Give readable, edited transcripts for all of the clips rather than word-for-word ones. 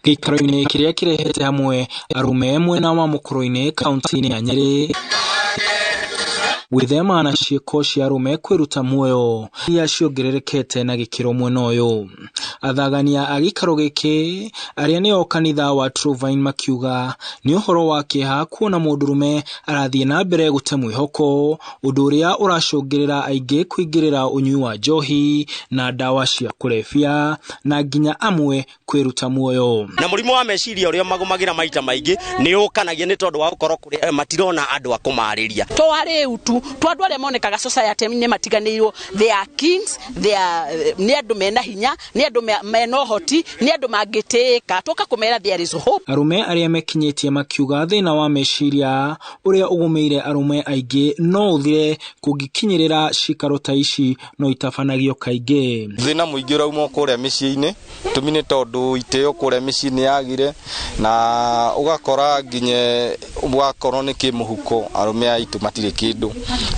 Gĩikaro-inĩ kĩrĩa kĩrehete hamwe arume mwena wa Mũkũrũ-inĩ kaunti-inĩ ya Nyeri gwĩthema na ciĩko cia arume kwĩruta muoyo iria ciongererekete na gĩkĩro mwena ũyũ. Athagania a gĩikaro gĩkĩ arĩa nĩo kanitha wa Truvine makiuga nĩ ũhoro wa kĩeha kuona mũndũrũme arathiĩ na mbere gũte mwĩhoko, ũndũ ũrĩa ũracũngĩrĩra aingĩ kũingĩrĩra ũnyui wa njohi na ndawa cia kũrebia na nginya amwe kwĩruta muoyo. Na mũrimũ wa meciria ũrĩa magũmagĩra maita maingĩ nĩ ũkanagia nĩ tondũ wa gũkorwo kũrĩ matirona andũ a kũmarĩria. Twarĩu tu twandu arĩa monekaga society-inĩ matiganĩirwo, they are kings, they are nĩ andũ mena hinya, nĩ andũ mena ũhoti, nĩ andũ mangĩtĩĩka, tũka kũmera there is hope. Arume arĩa mekinyĩtie makiuga thĩna wa meciria ũrĩa ũgũmĩire arume aingĩ no ũthire kũngĩkinyĩrĩra cikaro ta ici no itabanagio kaingĩ. Thĩna mũingĩ ũrauma kũrĩa mĩciĩ-inĩ tũmi nĩ tondũ itĩo kũrĩa mĩciĩ-inĩ yagire na ũgakora nginya wakorwo nĩ kĩmũhuko arume aitũ matirĩ kĩndũ.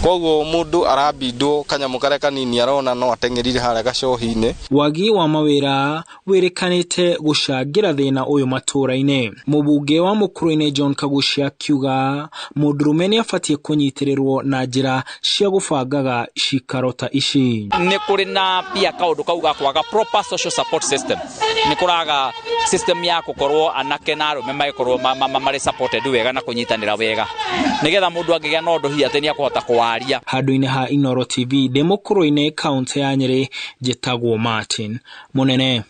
Koguo mũndũ arabindwo kanyamũ karĩa kanini arona no ateng'erire harĩa gacohi-inĩ. Wagi wa mawĩra wĩrĩkanĩte gũcangĩra thĩna ũyũ matũũra-inĩ. Mũbunge wa Mũkũrũ-inĩ John Kagucia akiuga mũndũrũme nĩ abatiĩ kũnyitĩrĩrwo na njĩra cia gũbangaga cikaro ta ici. Nĩ kũrĩ na pia kaũndũ kau ga kwaga proper social support system. Nĩ kũraga system ya gũkorwo anake na arũme magĩkorwo marĩ supported wega na kũnyitanĩra wega, nĩgetha mũndũ angĩgĩa na ũndũ hihi atĩ nĩ akũhota kũwaria. Handũ-inĩ ha Inooro TV ndĩ Mũkũrũ-inĩ kaunti ya Nyeri njĩtagwo Martin Mũnene.